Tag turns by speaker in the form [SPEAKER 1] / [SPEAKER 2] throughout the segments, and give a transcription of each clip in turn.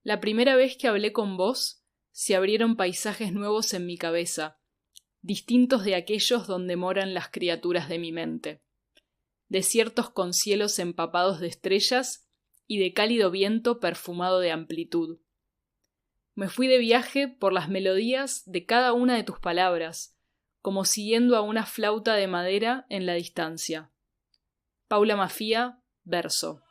[SPEAKER 1] La primera vez que hablé con vos, se abrieron paisajes nuevos en mi cabeza, distintos de aquellos donde moran las criaturas de mi mente. Desiertos con cielos empapados de estrellas y de cálido viento perfumado de amplitud. Me fui de viaje por las melodías de cada una de tus palabras, como siguiendo a una flauta de madera en la distancia. Paula Maffia, verso.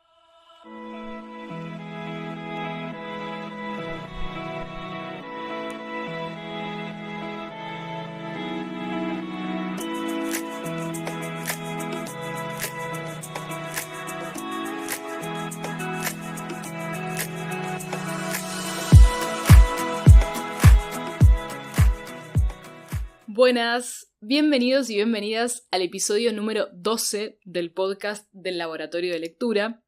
[SPEAKER 1] Buenas, bienvenidos y bienvenidas al episodio número 12 del podcast del Laboratorio de Lectura.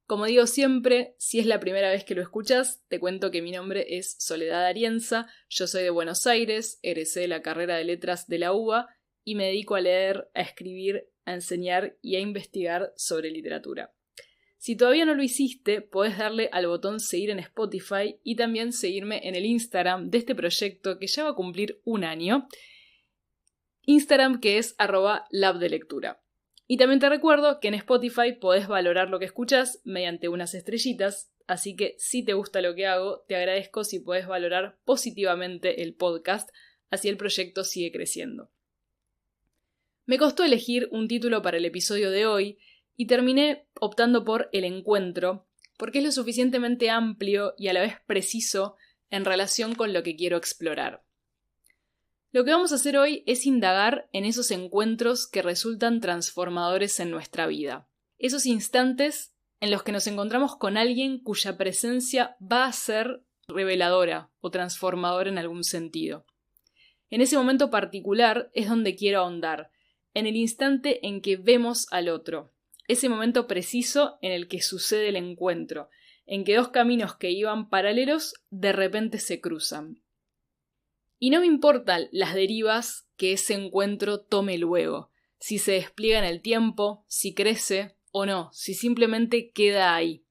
[SPEAKER 1] Como digo siempre, si es la primera vez que lo escuchas, te cuento que mi nombre es Soledad Arienza, yo soy de Buenos Aires, egresé de la carrera de Letras de la UBA y me dedico a leer, a escribir, a enseñar y a investigar sobre literatura. Si todavía no lo hiciste, podés darle al botón seguir en Spotify y también seguirme en el Instagram de este proyecto que ya va a cumplir un año. Instagram que es @labdelectura. Y también te recuerdo que en Spotify podés valorar lo que escuchas mediante unas estrellitas, así que si te gusta lo que hago, te agradezco si podés valorar positivamente el podcast, así el proyecto sigue creciendo. Me costó elegir un título para el episodio de hoy y terminé optando por El Encuentro, porque es lo suficientemente amplio y a la vez preciso en relación con lo que quiero explorar. Lo que vamos a hacer hoy es indagar en esos encuentros que resultan transformadores en nuestra vida. Esos instantes en los que nos encontramos con alguien cuya presencia va a ser reveladora o transformadora en algún sentido. En ese momento particular es donde quiero ahondar, en el instante en que vemos al otro, ese momento preciso en el que sucede el encuentro, en que dos caminos que iban paralelos de repente se cruzan. Y no me importan las derivas que ese encuentro tome luego, si se despliega en el tiempo, si crece o no, si simplemente queda ahí.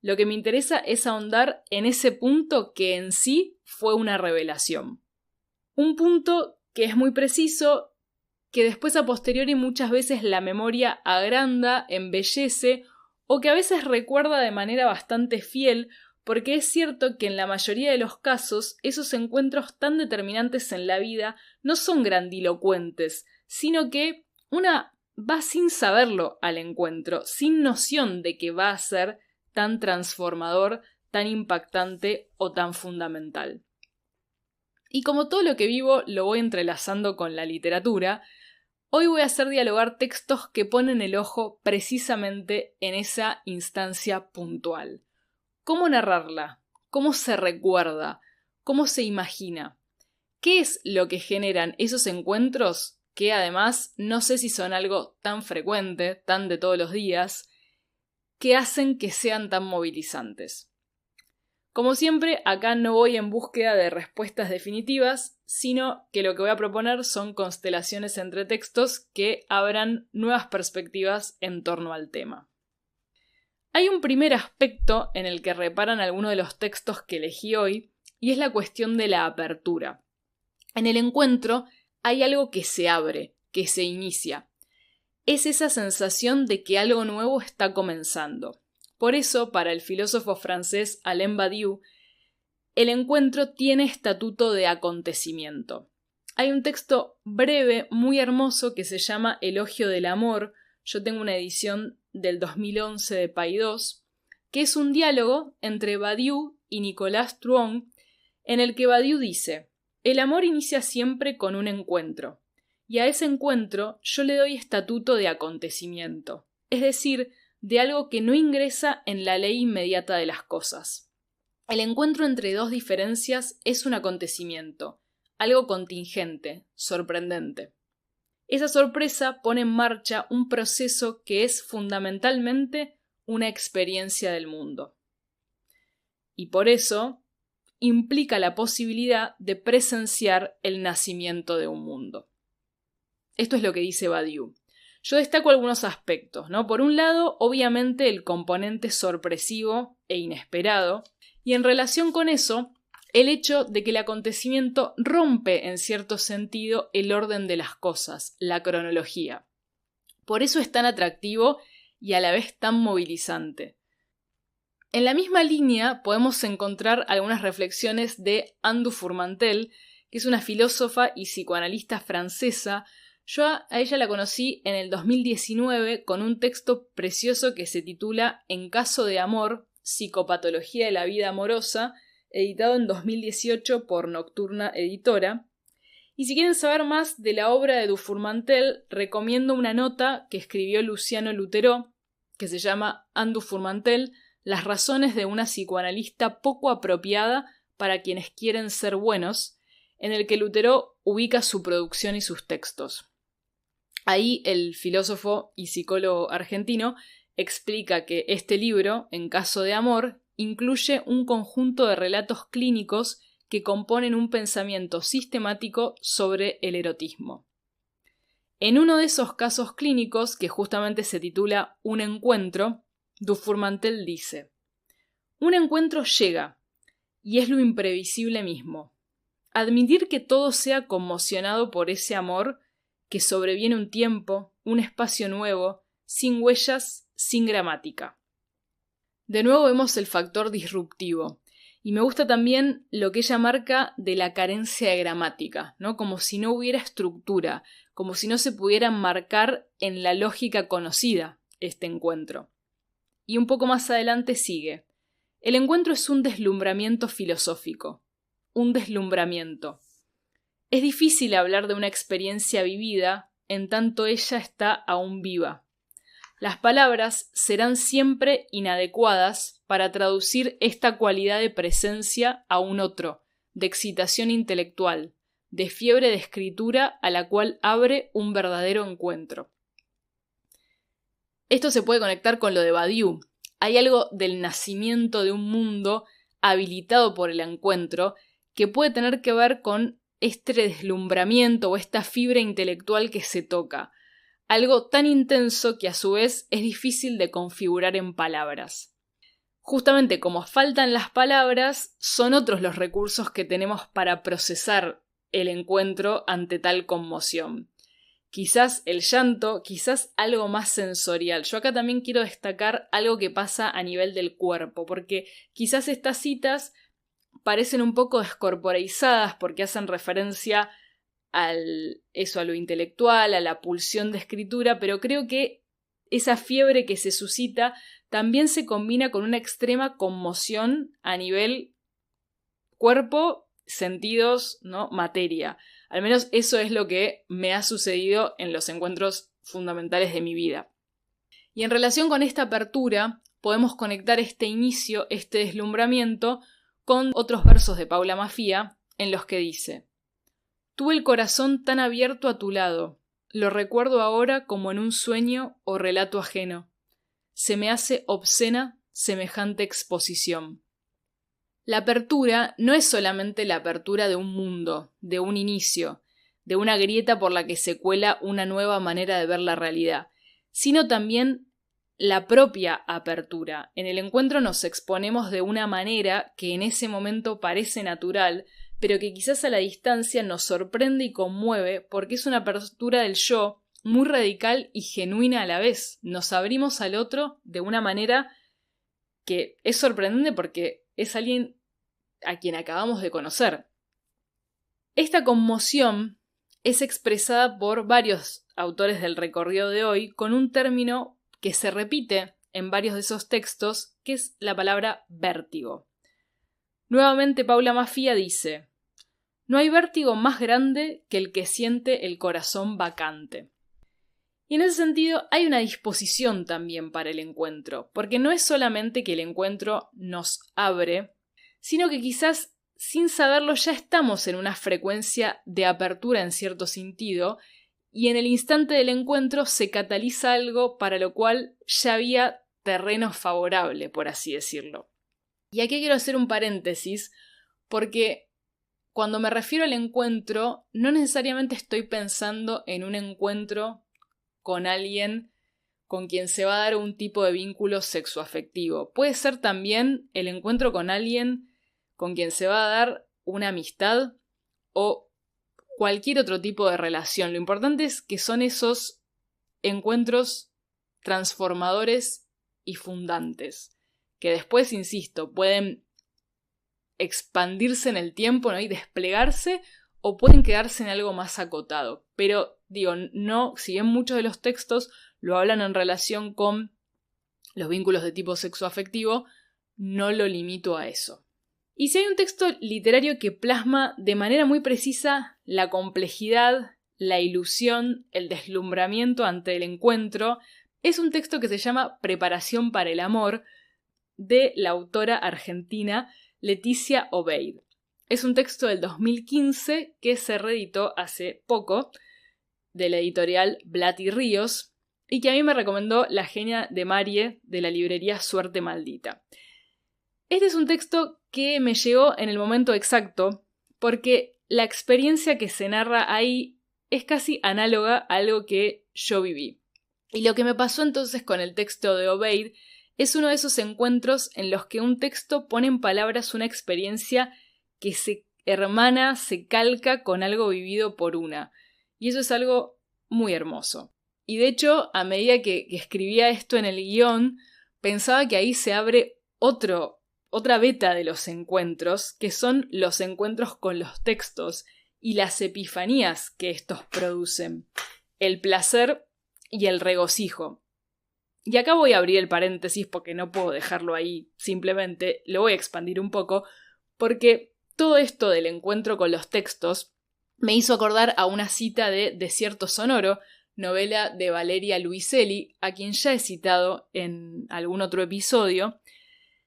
[SPEAKER 1] Lo que me interesa es ahondar en ese punto que en sí fue una revelación. Un punto que es muy preciso, que después a posteriori muchas veces la memoria agranda, embellece o que a veces recuerda de manera bastante fiel, porque es cierto que en la mayoría de los casos esos encuentros tan determinantes en la vida no son grandilocuentes, sino que una va sin saberlo al encuentro, sin noción de que va a ser tan transformador, tan impactante o tan fundamental. Y como todo lo que vivo lo voy entrelazando con la literatura, hoy voy a hacer dialogar textos que ponen el ojo precisamente en esa instancia puntual. ¿Cómo narrarla? ¿Cómo se recuerda? ¿Cómo se imagina? ¿Qué es lo que generan esos encuentros que además no sé si son algo tan frecuente, tan de todos los días, que hacen que sean tan movilizantes? Como siempre, acá no voy en búsqueda de respuestas definitivas, sino que lo que voy a proponer son constelaciones entre textos que abran nuevas perspectivas en torno al tema. Hay un primer aspecto en el que reparan algunos de los textos que elegí hoy, y es la cuestión de la apertura. En el encuentro hay algo que se abre, que se inicia. Es esa sensación de que algo nuevo está comenzando. Por eso, para el filósofo francés Alain Badiou, el encuentro tiene estatuto de acontecimiento. Hay un texto breve, muy hermoso, que se llama Elogio del amor. Yo tengo una edición del 2011 de Paidós, que es un diálogo entre Badiou y Nicolas Truong, en el que Badiou dice: el amor inicia siempre con un encuentro, y a ese encuentro yo le doy estatuto de acontecimiento, es decir, de algo que no ingresa en la ley inmediata de las cosas. El encuentro entre dos diferencias es un acontecimiento, algo contingente, sorprendente. Esa sorpresa pone en marcha un proceso que es fundamentalmente una experiencia del mundo. Y por eso implica la posibilidad de presenciar el nacimiento de un mundo. Esto es lo que dice Badiou. Yo destaco algunos aspectos, ¿no? Por un lado, obviamente el componente sorpresivo e inesperado, Y en relación con eso, el hecho de que el acontecimiento rompe en cierto sentido el orden de las cosas, la cronología. Por eso es tan atractivo y a la vez tan movilizante. En la misma línea podemos encontrar algunas reflexiones de Anne Dufourmentel, que es una filósofa y psicoanalista francesa. Yo a ella la conocí en el 2019 con un texto precioso que se titula En caso de amor, psicopatología de la vida amorosa, editado en 2018 por Nocturna Editora. Y si quieren saber más de la obra de Dufourmentel, recomiendo una nota que escribió Luciano Lutero, que se llama Anne Dufourmentel, las razones de una psicoanalista poco apropiada para quienes quieren ser buenos, en el que Lutero ubica su producción y sus textos. Ahí el filósofo y psicólogo argentino explica que este libro, En caso de amor, incluye un conjunto de relatos clínicos que componen un pensamiento sistemático sobre el erotismo. En uno de esos casos clínicos, que justamente se titula Un encuentro, Dufourmentel dice: un encuentro llega, y es lo imprevisible mismo. Admitir que todo sea conmocionado por ese amor, que sobreviene un tiempo, un espacio nuevo, sin huellas, sin gramática. De nuevo vemos el factor disruptivo, y me gusta también lo que ella marca de la carencia de gramática, ¿no? Como si no hubiera estructura, como si no se pudiera marcar en la lógica conocida este encuentro. Y un poco más adelante sigue: el encuentro es un deslumbramiento filosófico, un deslumbramiento. Es difícil hablar de una experiencia vivida en tanto ella está aún viva. Las palabras serán siempre inadecuadas para traducir esta cualidad de presencia a un otro, de excitación intelectual, de fiebre de escritura a la cual abre un verdadero encuentro. Esto se puede conectar con lo de Badiou. Hay algo del nacimiento de un mundo habilitado por el encuentro que puede tener que ver con este deslumbramiento o esta fibra intelectual que se toca. Algo tan intenso que a su vez es difícil de configurar en palabras. Justamente como faltan las palabras, son otros los recursos que tenemos para procesar el encuentro ante tal conmoción. Quizás el llanto, quizás algo más sensorial. Yo acá también quiero destacar algo que pasa a nivel del cuerpo, porque quizás estas citas parecen un poco descorporeizadas porque hacen referencia a lo intelectual, a la pulsión de escritura, pero creo que esa fiebre que se suscita también se combina con una extrema conmoción a nivel cuerpo, sentidos, ¿no? Materia. Al menos eso es lo que me ha sucedido en los encuentros fundamentales de mi vida. Y en relación con esta apertura, podemos conectar este inicio, este deslumbramiento, con otros versos de Paula Maffia, en los que dice: tuve el corazón tan abierto a tu lado, lo recuerdo ahora como en un sueño o relato ajeno. Se me hace obscena semejante exposición. La apertura no es solamente la apertura de un mundo, de un inicio, de una grieta por la que se cuela una nueva manera de ver la realidad, sino también la propia apertura. En el encuentro nos exponemos de una manera que en ese momento parece natural, pero que quizás a la distancia nos sorprende y conmueve porque es una apertura del yo muy radical y genuina a la vez. Nos abrimos al otro de una manera que es sorprendente porque es alguien a quien acabamos de conocer. Esta conmoción es expresada por varios autores del recorrido de hoy con un término que se repite en varios de esos textos, que es la palabra vértigo. Nuevamente Paula Maffia dice: no hay vértigo más grande que el que siente el corazón vacante. Y en ese sentido hay una disposición también para el encuentro, porque no es solamente que el encuentro nos abre, sino que quizás sin saberlo ya estamos en una frecuencia de apertura en cierto sentido, y en el instante del encuentro se cataliza algo para lo cual ya había terreno favorable, por así decirlo. Y aquí quiero hacer un paréntesis, porque cuando me refiero al encuentro, no necesariamente estoy pensando en un encuentro con alguien con quien se va a dar un tipo de vínculo sexoafectivo. Puede ser también el encuentro con alguien con quien se va a dar una amistad o cualquier otro tipo de relación. Lo importante es que son esos encuentros transformadores y fundantes, que después, insisto, pueden expandirse en el tiempo, ¿no? Y desplegarse, o pueden quedarse en algo más acotado. Pero, digo, no, si bien muchos de los textos lo hablan en relación con los vínculos de tipo sexoafectivo, no lo limito a eso. Y si hay un texto literario que plasma de manera muy precisa la complejidad, la ilusión, el deslumbramiento ante el encuentro, es un texto que se llama Preparación para el amor, de la autora argentina Leticia Obeid. Es un texto del 2015 que se reeditó hace poco, de la editorial Blatty Ríos, y que a mí me recomendó la genia de Marie de la librería Suerte Maldita. Este es un texto que me llegó en el momento exacto, porque la experiencia que se narra ahí es casi análoga a algo que yo viví. Y lo que me pasó entonces con el texto de Obeid es uno de esos encuentros en los que un texto pone en palabras una experiencia que se hermana, se calca con algo vivido por una. Y eso es algo muy hermoso. Y de hecho, a medida que escribía esto en el guión, pensaba que ahí se abre otra beta de los encuentros, que son los encuentros con los textos y las epifanías que estos producen, el placer y el regocijo. Y acá voy a abrir el paréntesis porque no puedo dejarlo ahí, simplemente lo voy a expandir un poco, porque todo esto del encuentro con los textos me hizo acordar a una cita de Desierto Sonoro, novela de Valeria Luiselli, a quien ya he citado en algún otro episodio,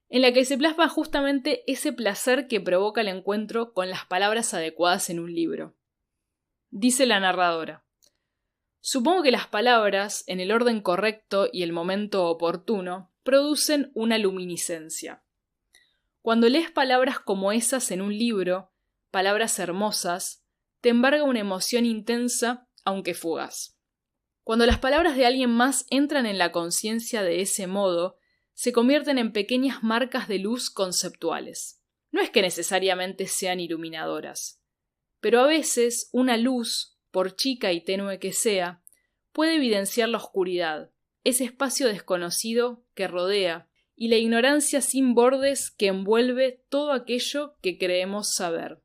[SPEAKER 1] en la que se plasma justamente ese placer que provoca el encuentro con las palabras adecuadas en un libro. Dice la narradora: supongo que las palabras, en el orden correcto y el momento oportuno, producen una luminiscencia. Cuando lees palabras como esas en un libro, palabras hermosas, te embarga una emoción intensa, aunque fugaz. Cuando las palabras de alguien más entran en la conciencia de ese modo, se convierten en pequeñas marcas de luz conceptuales. No es que necesariamente sean iluminadoras, pero a veces una luz, por chica y tenue que sea, puede evidenciar la oscuridad, ese espacio desconocido que rodea, y la ignorancia sin bordes que envuelve todo aquello que creemos saber.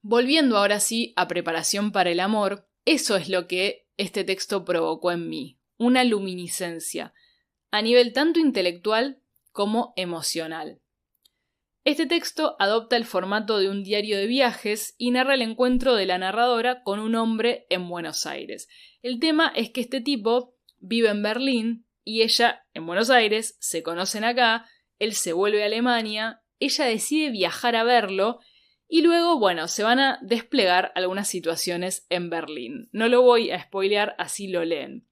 [SPEAKER 1] Volviendo ahora sí a Preparación para el amor, eso es lo que este texto provocó en mí, una luminiscencia, a nivel tanto intelectual como emocional. Este texto adopta el formato de un diario de viajes y narra el encuentro de la narradora con un hombre en Buenos Aires. El tema es que este tipo vive en Berlín y ella en Buenos Aires, se conocen acá, él se vuelve a Alemania, ella decide viajar a verlo y luego, se van a desplegar algunas situaciones en Berlín. No lo voy a spoilear, así lo leen.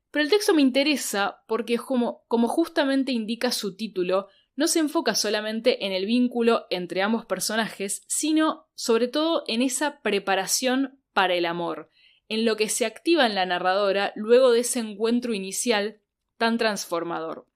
[SPEAKER 1] Pero el texto me interesa porque, como justamente indica su título, no se enfoca solamente en el vínculo entre ambos personajes, sino sobre todo en esa preparación para el amor, en lo que se activa en la narradora luego de ese encuentro inicial tan transformador.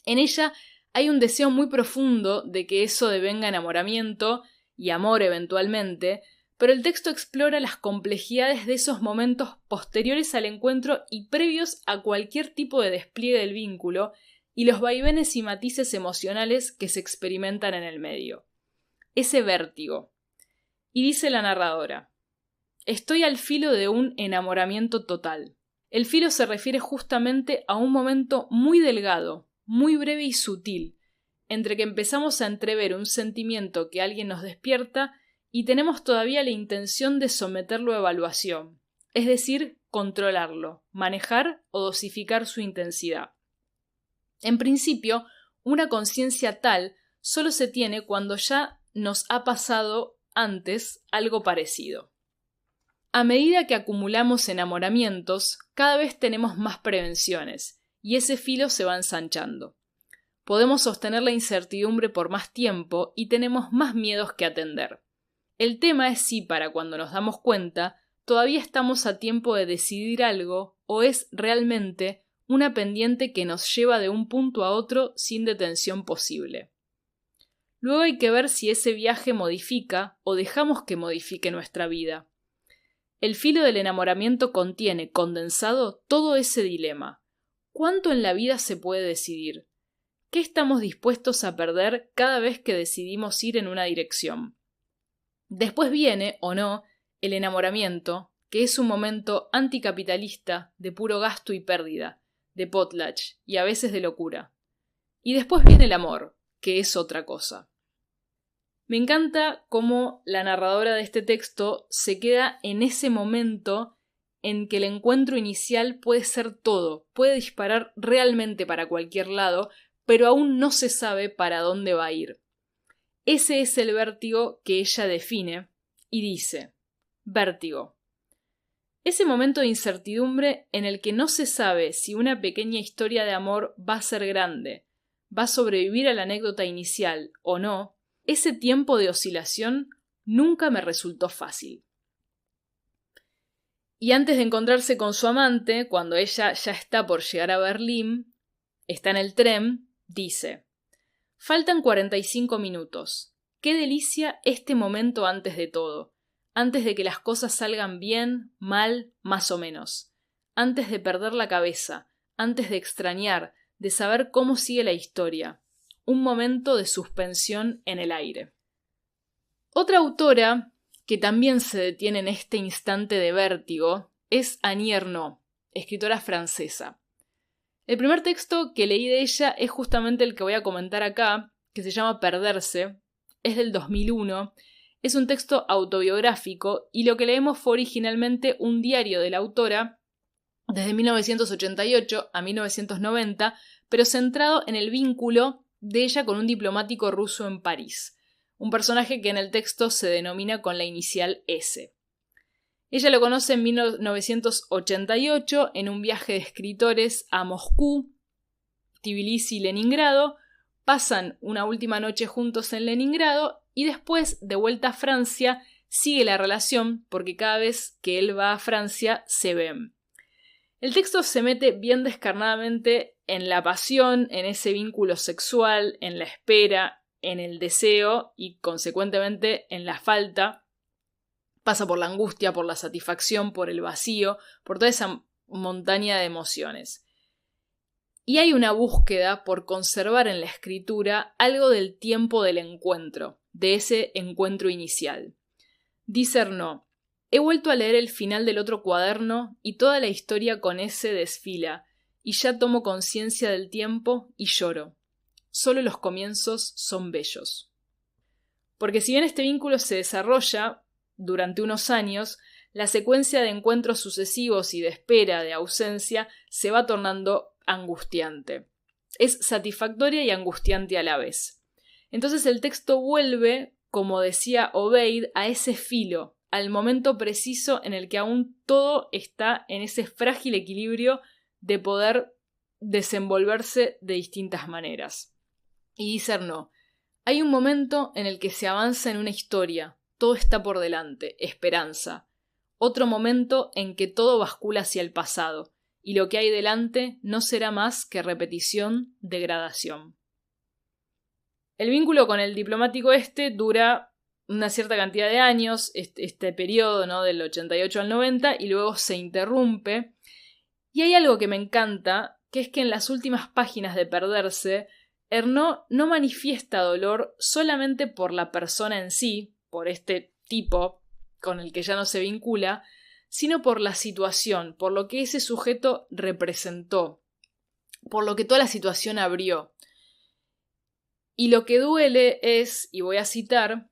[SPEAKER 1] En ella hay un deseo muy profundo de que eso devenga enamoramiento y amor eventualmente, pero el texto explora las complejidades de esos momentos posteriores al encuentro y previos a cualquier tipo de despliegue del vínculo, y los vaivenes y matices emocionales que se experimentan en el medio. Ese vértigo. Y dice la narradora: estoy al filo de un enamoramiento total. El filo se refiere justamente a un momento muy delgado, muy breve y sutil, entre que empezamos a entrever un sentimiento que alguien nos despierta y tenemos todavía la intención de someterlo a evaluación, es decir, controlarlo, manejar o dosificar su intensidad. En principio, una conciencia tal solo se tiene cuando ya nos ha pasado antes algo parecido. A medida que acumulamos enamoramientos, cada vez tenemos más prevenciones, y ese filo se va ensanchando. Podemos sostener la incertidumbre por más tiempo y tenemos más miedos que atender. El tema es si para cuando nos damos cuenta, todavía estamos a tiempo de decidir algo o es realmente una pendiente que nos lleva de un punto a otro sin detención posible. Luego hay que ver si ese viaje modifica o dejamos que modifique nuestra vida. El filo del enamoramiento contiene, condensado, todo ese dilema. ¿Cuánto en la vida se puede decidir? ¿Qué estamos dispuestos a perder cada vez que decidimos ir en una dirección? Después viene, o no, el enamoramiento, que es un momento anticapitalista, de puro gasto y pérdida, de potlatch y a veces de locura. Y después viene el amor, que es otra cosa. Me encanta cómo la narradora de este texto se queda en ese momento en que el encuentro inicial puede ser todo, puede disparar realmente para cualquier lado, pero aún no se sabe para dónde va a ir. Ese es el vértigo que ella define y dice: vértigo. Ese momento de incertidumbre en el que no se sabe si una pequeña historia de amor va a ser grande, va a sobrevivir a la anécdota inicial o no. Ese tiempo de oscilación nunca me resultó fácil. Y antes de encontrarse con su amante, cuando ella ya está por llegar a Berlín, está en el tren, dice: faltan 45 minutos. Qué delicia este momento antes de todo, antes de que las cosas salgan bien, mal, más o menos, antes de perder la cabeza, antes de extrañar, de saber cómo sigue la historia. Un momento de suspensión en el aire. Otra autora que también se detiene en este instante de vértigo es Annie Ernaux, escritora francesa. El primer texto que leí de ella es justamente el que voy a comentar acá, que se llama Perderse, es del 2001, es un texto autobiográfico y lo que leemos fue originalmente un diario de la autora desde 1988 a 1990, pero centrado en el vínculo de ella con un diplomático ruso en París, un personaje que en el texto se denomina con la inicial S. Ella lo conoce en 1988 en un viaje de escritores a Moscú, Tbilisi y Leningrado, pasan una última noche juntos en Leningrado y después, de vuelta a Francia, sigue la relación porque cada vez que él va a Francia se ven. El texto se mete bien descarnadamente en la pasión, en ese vínculo sexual, en la espera, en el deseo y, consecuentemente, en la falta. Pasa por la angustia, por la satisfacción, por el vacío, por toda esa montaña de emociones. Y hay una búsqueda por conservar en la escritura algo del tiempo del encuentro, de ese encuentro inicial. Dice Ernaux: he vuelto a leer el final del otro cuaderno y toda la historia con ese desfila, y ya tomo conciencia del tiempo y lloro. Solo los comienzos son bellos. Porque si bien este vínculo se desarrolla durante unos años, la secuencia de encuentros sucesivos y de espera, de ausencia, se va tornando angustiante. Es satisfactoria y angustiante a la vez. Entonces el texto vuelve, como decía Obeid, a ese filo, al momento preciso en el que aún todo está en ese frágil equilibrio de poder desenvolverse de distintas maneras. Y dice Ernaux: hay un momento en el que se avanza en una historia, todo está por delante, esperanza. Otro momento en que todo bascula hacia el pasado, y lo que hay delante no será más que repetición, degradación. El vínculo con el diplomático dura una cierta cantidad de años, este periodo, ¿no?, del 88 al 90, y luego se interrumpe. Y hay algo que me encanta, que es que en las últimas páginas de Perderse, Ernaux no manifiesta dolor solamente por la persona en sí, por este tipo con el que ya no se vincula, sino por la situación, por lo que ese sujeto representó, por lo que toda la situación abrió. Y lo que duele es, y voy a citar: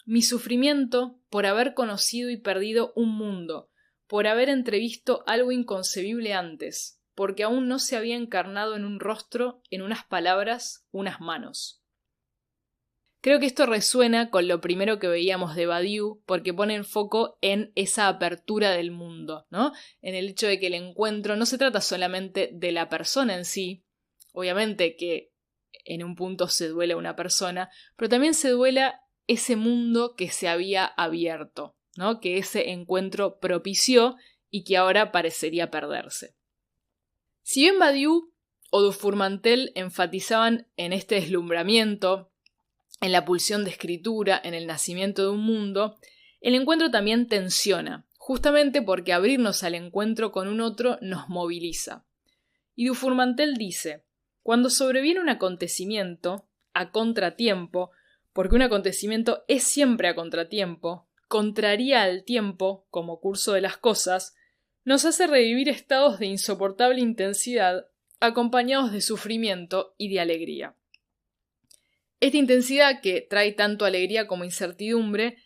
[SPEAKER 1] mi sufrimiento por haber conocido y perdido un mundo, por haber entrevisto algo inconcebible antes, porque aún no se había encarnado en un rostro, en unas palabras, unas manos. Creo que esto resuena con lo primero que veíamos de Badiou, porque pone el foco en esa apertura del mundo, ¿no? En el hecho de que el encuentro no se trata solamente de la persona en sí, obviamente que en un punto se duela una persona, pero también se duela ese mundo que se había abierto, ¿no?, que ese encuentro propició y que ahora parecería perderse. Si bien Badiou o Dufourmentel enfatizaban en este deslumbramiento, en la pulsión de escritura, en el nacimiento de un mundo, el encuentro también tensiona, justamente porque abrirnos al encuentro con un otro nos moviliza. Y Dufourmentel dice: cuando sobreviene un acontecimiento, a contratiempo, porque un acontecimiento es siempre a contratiempo, contraría al tiempo, como curso de las cosas, nos hace revivir estados de insoportable intensidad, acompañados de sufrimiento y de alegría. Esta intensidad, que trae tanto alegría como incertidumbre,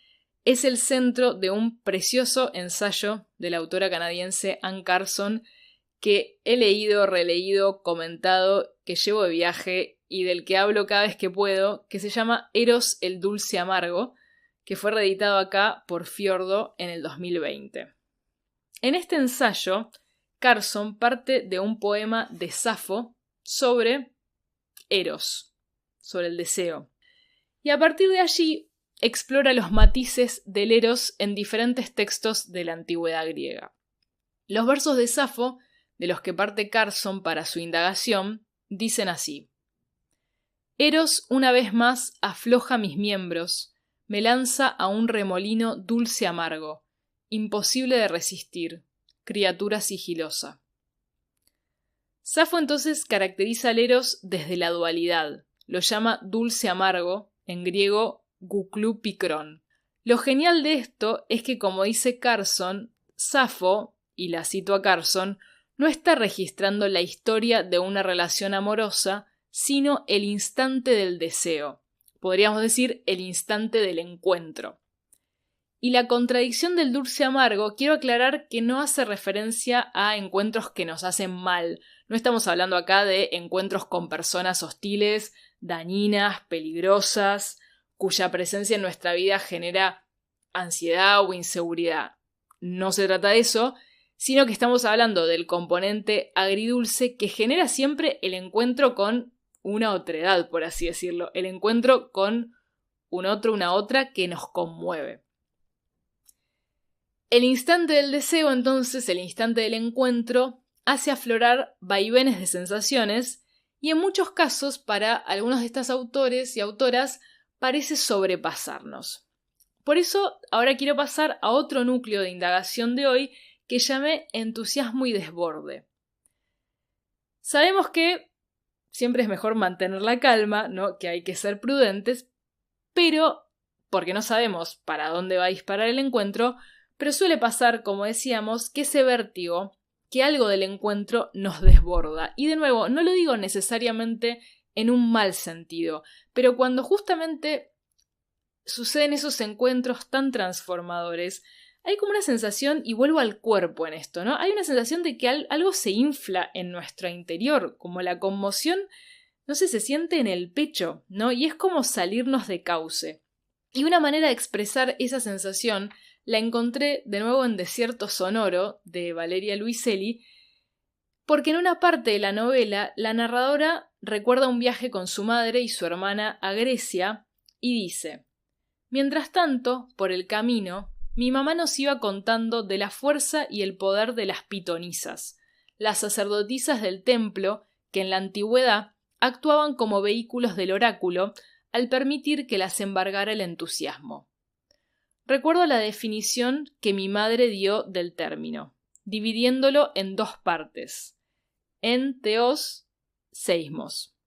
[SPEAKER 1] es el centro de un precioso ensayo de la autora canadiense Anne Carson, que he leído, releído, comentado, que llevo de viaje y del que hablo cada vez que puedo, que se llama Eros el dulce amargo, que fue reeditado acá por Fiordo en el 2020. En este ensayo, Carson parte de un poema de Safo sobre Eros, sobre el deseo. Y a partir de allí explora los matices del Eros en diferentes textos de la antigüedad griega. Los versos de Safo, de los que parte Carson para su indagación, dicen así: Eros una vez más afloja mis miembros, me lanza a un remolino dulce amargo, imposible de resistir, criatura sigilosa. Safo entonces caracteriza al Eros desde la dualidad, lo llama dulce amargo, en griego guklú pikron. Lo genial de esto es que, como dice Carson, Safo, y la cito a Carson, no está registrando la historia de una relación amorosa, sino el instante del deseo, podríamos decir el instante del encuentro. Y la contradicción del dulce amargo, quiero aclarar que no hace referencia a encuentros que nos hacen mal. No estamos hablando acá de encuentros con personas hostiles, dañinas, peligrosas, cuya presencia en nuestra vida genera ansiedad o inseguridad. No se trata de eso, sino que estamos hablando del componente agridulce que genera siempre el encuentro con una otredad, por así decirlo, el encuentro con un otro, una otra que nos conmueve. El instante del deseo, entonces, el instante del encuentro, hace aflorar vaivenes de sensaciones y en muchos casos, para algunos de estos autores y autoras, parece sobrepasarnos. Por eso, ahora quiero pasar a otro núcleo de indagación de hoy que llamé entusiasmo y desborde. Sabemos que siempre es mejor mantener la calma, ¿no? Que hay que ser prudentes, pero porque no sabemos para dónde va a disparar el encuentro, pero suele pasar, como decíamos, que ese vértigo, que algo del encuentro nos desborda. Y de nuevo, no lo digo necesariamente en un mal sentido, pero cuando justamente suceden esos encuentros tan transformadores, hay como una sensación, y vuelvo al cuerpo en esto, ¿no? Hay una sensación de que algo se infla en nuestro interior, como la conmoción, no sé, se siente en el pecho, ¿no? Y es como salirnos de cauce. Y una manera de expresar esa sensación la encontré de nuevo en Desierto Sonoro, de Valeria Luiselli, porque en una parte de la novela la narradora recuerda un viaje con su madre y su hermana a Grecia y dice: mientras tanto, por el camino, mi mamá nos iba contando de la fuerza y el poder de las pitonisas, las sacerdotisas del templo que en la antigüedad actuaban como vehículos del oráculo al permitir que las embargara el entusiasmo. Recuerdo la definición que mi madre dio del término, dividiéndolo en dos partes, en teos, seismos.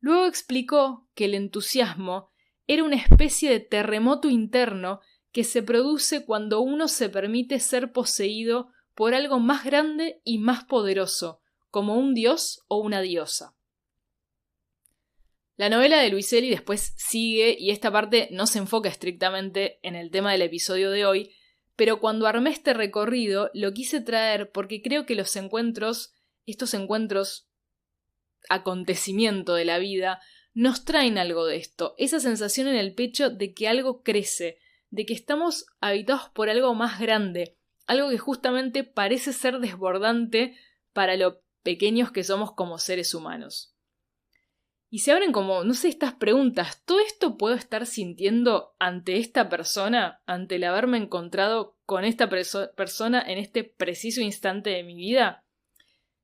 [SPEAKER 1] Luego explicó que el entusiasmo era una especie de terremoto interno que se produce cuando uno se permite ser poseído por algo más grande y más poderoso, como un dios o una diosa. La novela de Luiselli después sigue y esta parte no se enfoca estrictamente en el tema del episodio de hoy, pero cuando armé este recorrido lo quise traer porque creo que los encuentros, estos encuentros, acontecimiento de la vida, nos traen algo de esto, esa sensación en el pecho de que algo crece, de que estamos habitados por algo más grande, algo que justamente parece ser desbordante para lo pequeños que somos como seres humanos. Y se abren como, no sé, estas preguntas. ¿Todo esto puedo estar sintiendo ante esta persona, ante el haberme encontrado con esta persona en este preciso instante de mi vida?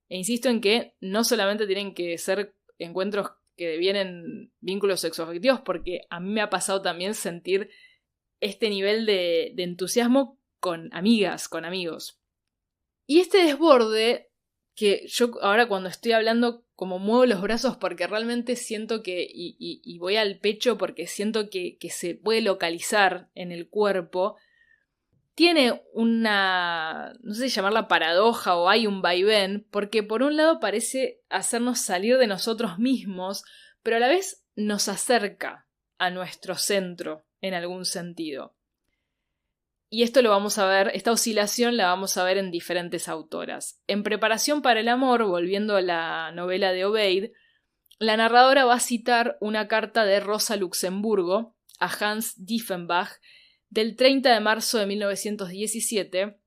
[SPEAKER 1] E insisto en que no solamente tienen que ser encuentros que devienen vínculos sexoafectivos, porque a mí me ha pasado también sentir este nivel de entusiasmo con amigas, con amigos. Y este desborde, que yo ahora cuando estoy hablando como muevo los brazos porque realmente siento que, y voy al pecho porque siento que se puede localizar en el cuerpo, tiene una, no sé si llamarla paradoja o hay un vaivén, porque por un lado parece hacernos salir de nosotros mismos, pero a la vez nos acerca a nuestro centro en algún sentido. Y esto lo vamos a ver, esta oscilación la vamos a ver en diferentes autoras. En Preparación para el amor, volviendo a la novela de Obeid, la narradora va a citar una carta de Rosa Luxemburgo a Hans Diefenbach del 30 de marzo de 1917,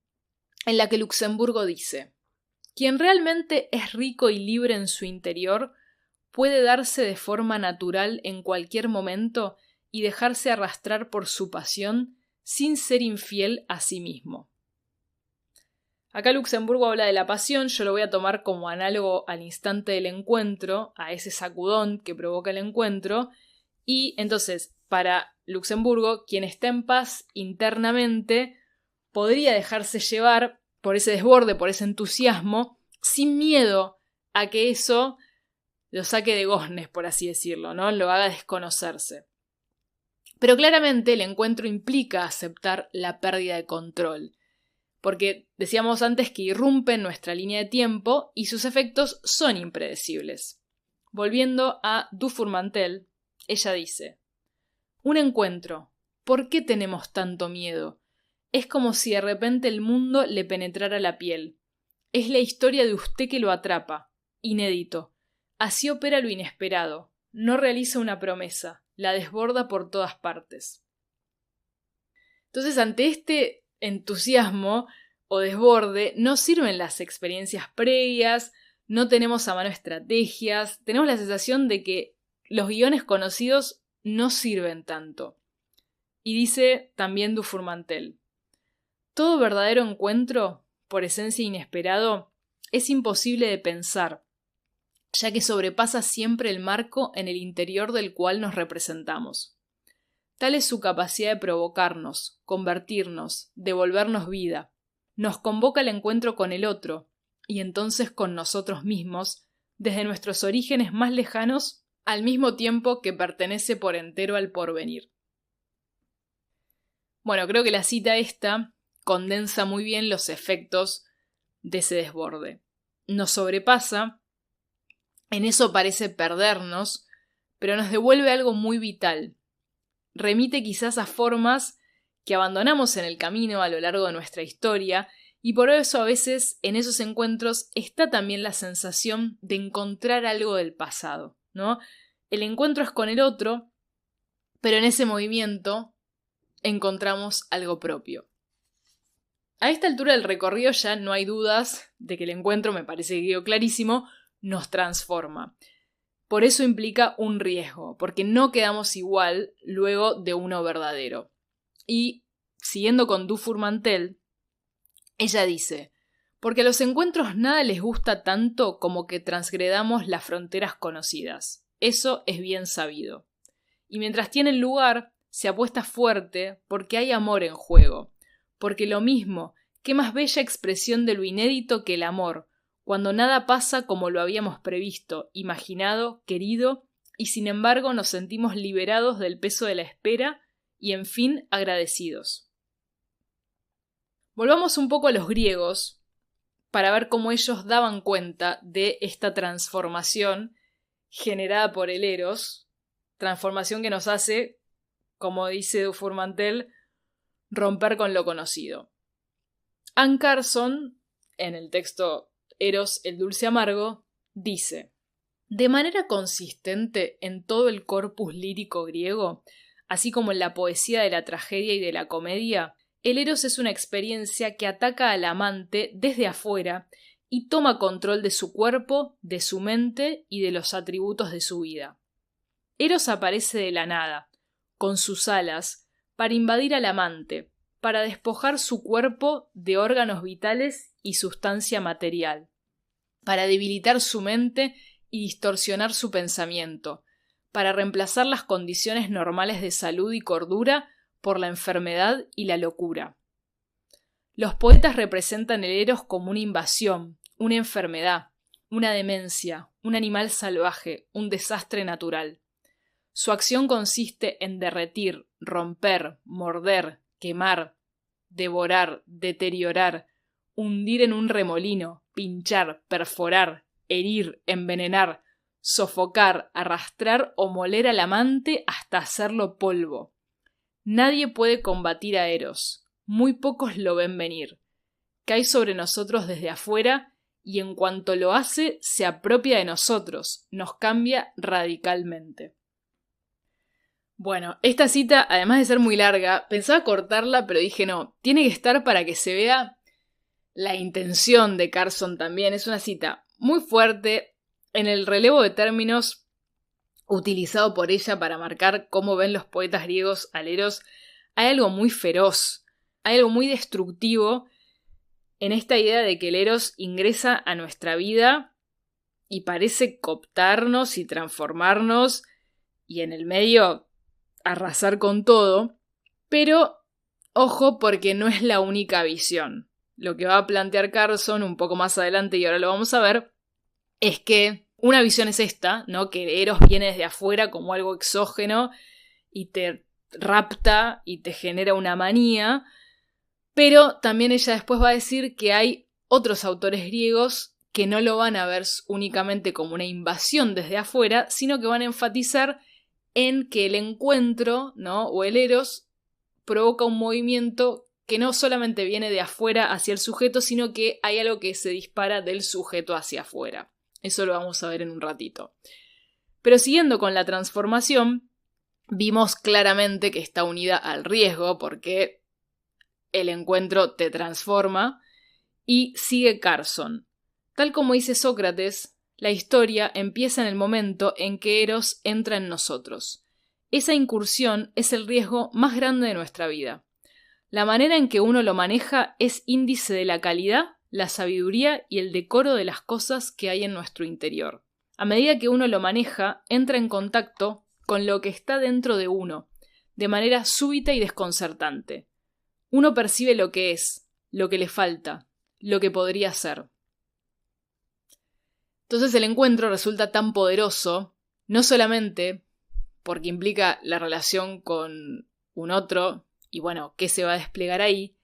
[SPEAKER 1] en la que Luxemburgo dice: «Quien realmente es rico y libre en su interior puede darse de forma natural en cualquier momento y dejarse arrastrar por su pasión sin ser infiel a sí mismo». Acá Luxemburgo habla de la pasión, yo lo voy a tomar como análogo al instante del encuentro, a ese sacudón que provoca el encuentro, y entonces, para Luxemburgo, quien está en paz internamente podría dejarse llevar por ese desborde, por ese entusiasmo, sin miedo a que eso lo saque de goznes, por así decirlo, ¿no? Lo haga desconocerse. Pero claramente el encuentro implica aceptar la pérdida de control, porque decíamos antes que irrumpe en nuestra línea de tiempo y sus efectos son impredecibles. Volviendo a Dufourmantel, ella dice: «Un encuentro. ¿Por qué tenemos tanto miedo? Es como si de repente el mundo le penetrara la piel. Es la historia de usted que lo atrapa. Inédito. Así opera lo inesperado. No realiza una promesa. La desborda por todas partes». Entonces, ante este entusiasmo o desborde, no sirven las experiencias previas, no tenemos a mano estrategias, tenemos la sensación de que los guiones conocidos no sirven tanto. Y dice también Dufourmantel: «Todo verdadero encuentro, por esencia inesperado, es imposible de pensar, ya que sobrepasa siempre el marco en el interior del cual nos representamos. Tal es su capacidad de provocarnos, convertirnos, devolvernos vida. Nos convoca al encuentro con el otro, y entonces con nosotros mismos, desde nuestros orígenes más lejanos, al mismo tiempo que pertenece por entero al porvenir». Bueno, creo que la cita esta condensa muy bien los efectos de ese desborde. Nos sobrepasa, en eso parece perdernos, pero nos devuelve algo muy vital. Remite quizás a formas que abandonamos en el camino a lo largo de nuestra historia, y por eso a veces en esos encuentros está también la sensación de encontrar algo del pasado, ¿no? El encuentro es con el otro, pero en ese movimiento encontramos algo propio. A esta altura del recorrido ya no hay dudas de que el encuentro, me parece que quedó clarísimo, nos transforma. Por eso implica un riesgo, porque no quedamos igual luego de uno verdadero. Y, siguiendo con Dufourmantel, ella dice: «Porque a los encuentros nada les gusta tanto como que transgredamos las fronteras conocidas. Eso es bien sabido. Y mientras tienen lugar, se apuesta fuerte porque hay amor en juego. Porque lo mismo, qué más bella expresión de lo inédito que el amor, cuando nada pasa como lo habíamos previsto, imaginado, querido, y sin embargo nos sentimos liberados del peso de la espera y, en fin, agradecidos». Volvamos un poco a los griegos para ver cómo ellos daban cuenta de esta transformación generada por el Eros, transformación que nos hace, como dice Dufourmantel, romper con lo conocido. Anne Carson, en el texto Eros, el dulce amargo, dice: «De manera consistente en todo el corpus lírico griego, así como en la poesía de la tragedia y de la comedia, el Eros es una experiencia que ataca al amante desde afuera y toma control de su cuerpo, de su mente y de los atributos de su vida. Eros aparece de la nada, con sus alas, para invadir al amante, para despojar su cuerpo de órganos vitales y sustancia material, para debilitar su mente y distorsionar su pensamiento, para reemplazar las condiciones normales de salud y cordura por la enfermedad y la locura. Los poetas representan el eros como una invasión, una enfermedad, una demencia, un animal salvaje, un desastre natural. Su acción consiste en derretir, romper, morder, quemar, devorar, deteriorar, hundir en un remolino, pinchar, perforar, herir, envenenar, sofocar, arrastrar o moler al amante hasta hacerlo polvo. Nadie puede combatir a Eros, muy pocos lo ven venir. Cae sobre nosotros desde afuera y en cuanto lo hace se apropia de nosotros, nos cambia radicalmente. Bueno, esta cita, además de ser muy larga, pensaba cortarla, pero dije no, tiene que estar para que se vea la intención de Carson también. Es una cita muy fuerte. En el relevo de términos utilizado por ella para marcar cómo ven los poetas griegos al Eros, hay algo muy feroz, hay algo muy destructivo en esta idea de que el Eros ingresa a nuestra vida y parece cooptarnos y transformarnos y en el medio arrasar con todo, pero ojo porque no es la única visión. Lo que va a plantear Carson un poco más adelante, y ahora lo vamos a ver, es que una visión es esta, ¿no? Que Eros viene desde afuera como algo exógeno y te rapta y te genera una manía, pero también ella después va a decir que hay otros autores griegos que no lo van a ver únicamente como una invasión desde afuera, sino que van a enfatizar en que el encuentro, ¿no? O el Eros provoca un movimiento que no solamente viene de afuera hacia el sujeto, sino que hay algo que se dispara del sujeto hacia afuera. Eso lo vamos a ver en un ratito. Pero siguiendo con la transformación, vimos claramente que está unida al riesgo porque el encuentro te transforma y sigue Carson. Tal como dice Sócrates, la historia empieza en el momento en que Eros entra en nosotros. Esa incursión es el riesgo más grande de nuestra vida. La manera en que uno lo maneja es índice de la calidad, la sabiduría y el decoro de las cosas que hay en nuestro interior. A medida que uno lo maneja, entra en contacto con lo que está dentro de uno, de manera súbita y desconcertante. Uno percibe lo que es, lo que le falta, lo que podría ser. Entonces el encuentro resulta tan poderoso, no solamente porque implica la relación con un otro, y bueno, qué se va a desplegar ahí,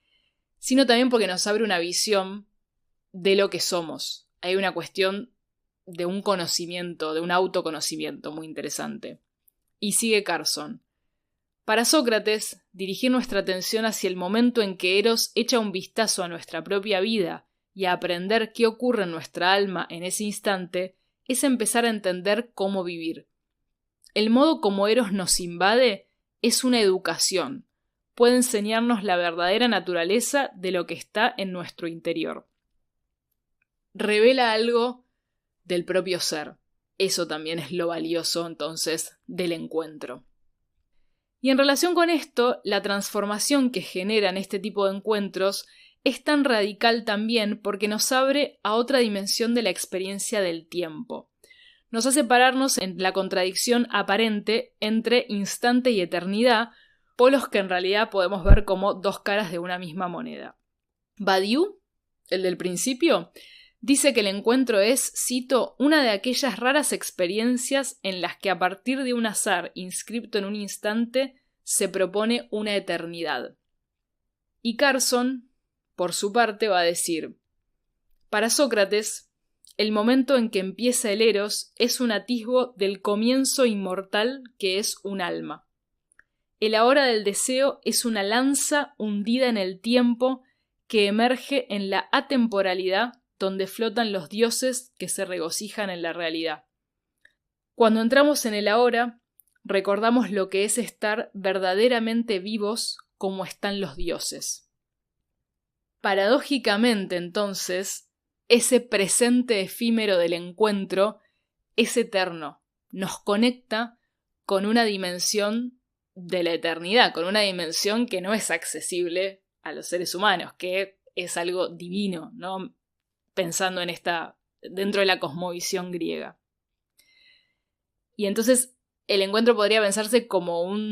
[SPEAKER 1] sino también porque nos abre una visión de lo que somos. Hay una cuestión de un conocimiento, de un autoconocimiento muy interesante. Y sigue Carson. Para Sócrates, dirigir nuestra atención hacia el momento en que Eros echa un vistazo a nuestra propia vida y a aprender qué ocurre en nuestra alma en ese instante, es empezar a entender cómo vivir. El modo como Eros nos invade es una educación. Puede enseñarnos la verdadera naturaleza de lo que está en nuestro interior. Revela algo del propio ser. Eso también es lo valioso, entonces, del encuentro. Y en relación con esto, la transformación que generan este tipo de encuentros es tan radical también porque nos abre a otra dimensión de la experiencia del tiempo. Nos hace pararnos en la contradicción aparente entre instante y eternidad, polos que en realidad podemos ver como dos caras de una misma moneda. Badiou, el del principio, dice que el encuentro es, cito, una de aquellas raras experiencias en las que a partir de un azar inscripto en un instante se propone una eternidad. Y Carson, por su parte, va a decir, para Sócrates, el momento en que empieza el Eros es un atisbo del comienzo inmortal que es un alma. El ahora del deseo es una lanza hundida en el tiempo que emerge en la atemporalidad donde flotan los dioses que se regocijan en la realidad. Cuando entramos en el ahora, recordamos lo que es estar verdaderamente vivos como están los dioses. Paradójicamente, entonces, ese presente efímero del encuentro es eterno, nos conecta con una dimensión de la eternidad, con una dimensión que no es accesible a los seres humanos, que es algo divino, ¿no? Pensando en esta dentro de la cosmovisión griega. Y entonces el encuentro podría pensarse como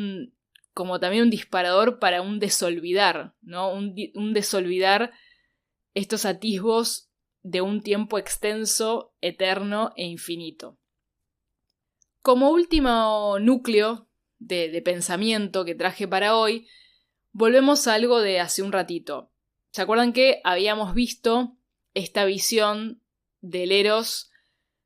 [SPEAKER 1] también un disparador para un desolvidar, ¿no? Un desolvidar estos atisbos de un tiempo extenso, eterno e infinito. Como último núcleo de pensamiento que traje para hoy, volvemos a algo de hace un ratito. ¿Se acuerdan que habíamos visto esta visión del Eros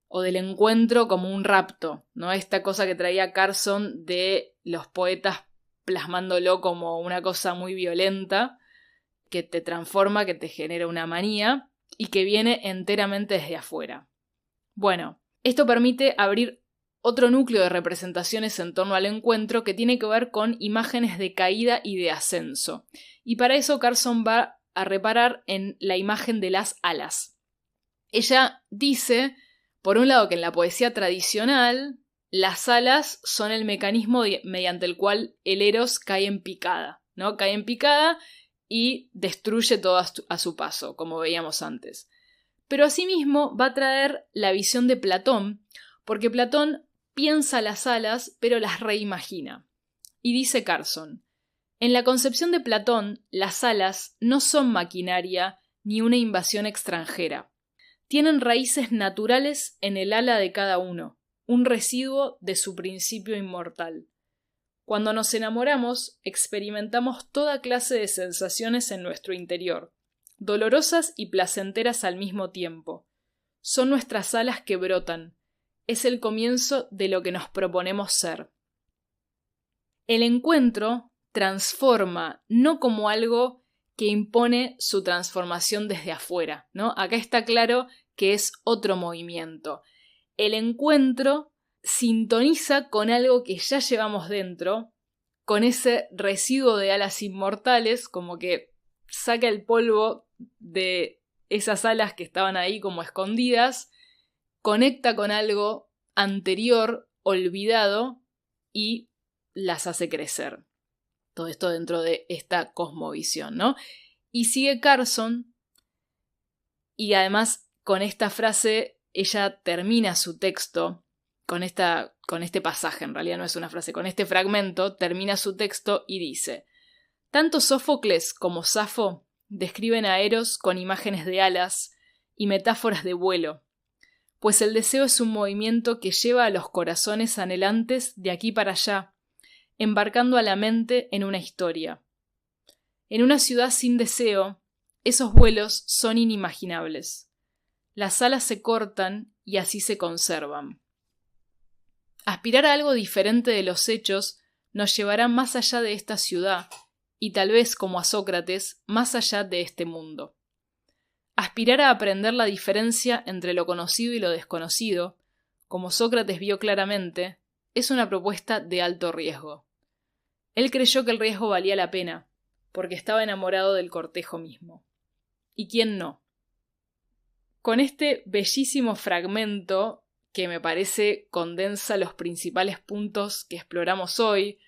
[SPEAKER 1] o del encuentro como un rapto, ¿no? Esta cosa que traía Carson de los poetas plasmándolo como una cosa muy violenta, que te transforma, que te genera una manía y que viene enteramente desde afuera. Bueno, esto permite abrir otro núcleo de representaciones en torno al encuentro que tiene que ver con imágenes de caída y de ascenso. Y para eso Carson va a reparar en la imagen de las alas. Ella dice, por un lado, que en la poesía tradicional las alas son el mecanismo mediante el cual el Eros cae en picada, ¿no? Cae en picada y destruye todo a su paso, como veíamos antes. Pero asimismo va a traer la visión de Platón, porque Platón piensa las alas, pero las reimagina. Y dice Carson, en la concepción de Platón, las alas no son maquinaria ni una invasión extranjera. Tienen raíces naturales en el ala de cada uno, un residuo de su principio inmortal. Cuando nos enamoramos, experimentamos toda clase de sensaciones en nuestro interior, dolorosas y placenteras al mismo tiempo. Son nuestras alas que brotan. Es el comienzo de lo que nos proponemos ser. El encuentro transforma, no como algo que impone su transformación desde afuera, ¿no? Acá está claro que es otro movimiento. El encuentro sintoniza con algo que ya llevamos dentro, con ese residuo de alas inmortales, como que saca el polvo de esas alas que estaban ahí como escondidas, conecta con algo anterior, olvidado, y las hace crecer. Todo esto dentro de esta cosmovisión, ¿no? Y sigue Carson, y además con esta frase ella termina su texto, con este pasaje, en realidad no es una frase, con este fragmento termina su texto y dice: tanto Sófocles como Safo describen a Eros con imágenes de alas y metáforas de vuelo, pues el deseo es un movimiento que lleva a los corazones anhelantes de aquí para allá, embarcando a la mente en una historia. En una ciudad sin deseo, esos vuelos son inimaginables. Las alas se cortan y así se conservan. Aspirar a algo diferente de los hechos nos llevará más allá de esta ciudad y tal vez, como a Sócrates, más allá de este mundo. Aspirar a aprender la diferencia entre lo conocido y lo desconocido, como Sócrates vio claramente, es una propuesta de alto riesgo. Él creyó que el riesgo valía la pena, porque estaba enamorado del cortejo mismo. ¿Y quién no? Con este bellísimo fragmento, que me parece condensa los principales puntos que exploramos hoy,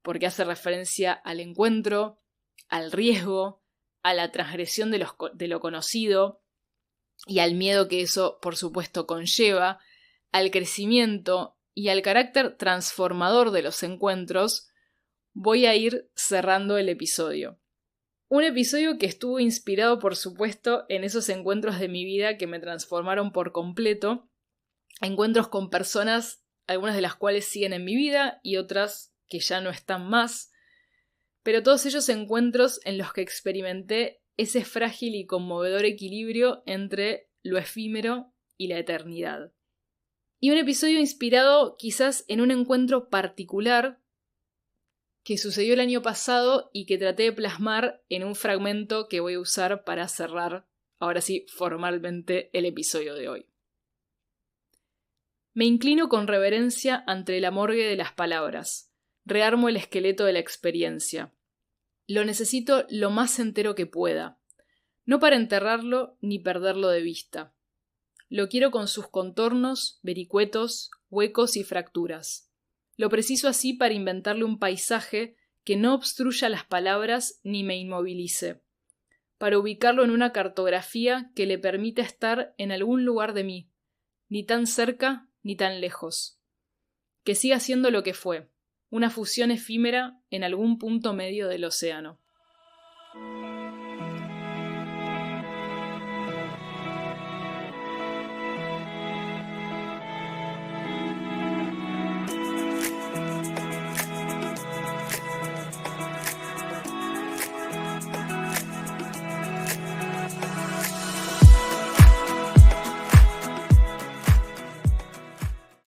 [SPEAKER 1] porque hace referencia al encuentro, al riesgo, a la transgresión de lo conocido y al miedo que eso, por supuesto, conlleva, al crecimiento y al carácter transformador de los encuentros, voy a ir cerrando el episodio. Un episodio que estuvo inspirado, por supuesto, en esos encuentros de mi vida que me transformaron por completo, encuentros con personas, algunas de las cuales siguen en mi vida y otras que ya no están más, pero todos ellos encuentros en los que experimenté ese frágil y conmovedor equilibrio entre lo efímero y la eternidad. Y un episodio inspirado quizás en un encuentro particular que sucedió el año pasado y que traté de plasmar en un fragmento que voy a usar para cerrar, ahora sí, formalmente el episodio de hoy. Me inclino con reverencia ante la morgue de las palabras. Rearmo el esqueleto de la experiencia. Lo necesito lo más entero que pueda, no para enterrarlo ni perderlo de vista. Lo quiero con sus contornos, vericuetos, huecos y fracturas. Lo preciso así para inventarle un paisaje que no obstruya las palabras ni me inmovilice, para ubicarlo en una cartografía que le permita estar en algún lugar de mí, ni tan cerca ni tan lejos. Que siga siendo lo que fue, una fusión efímera en algún punto medio del océano.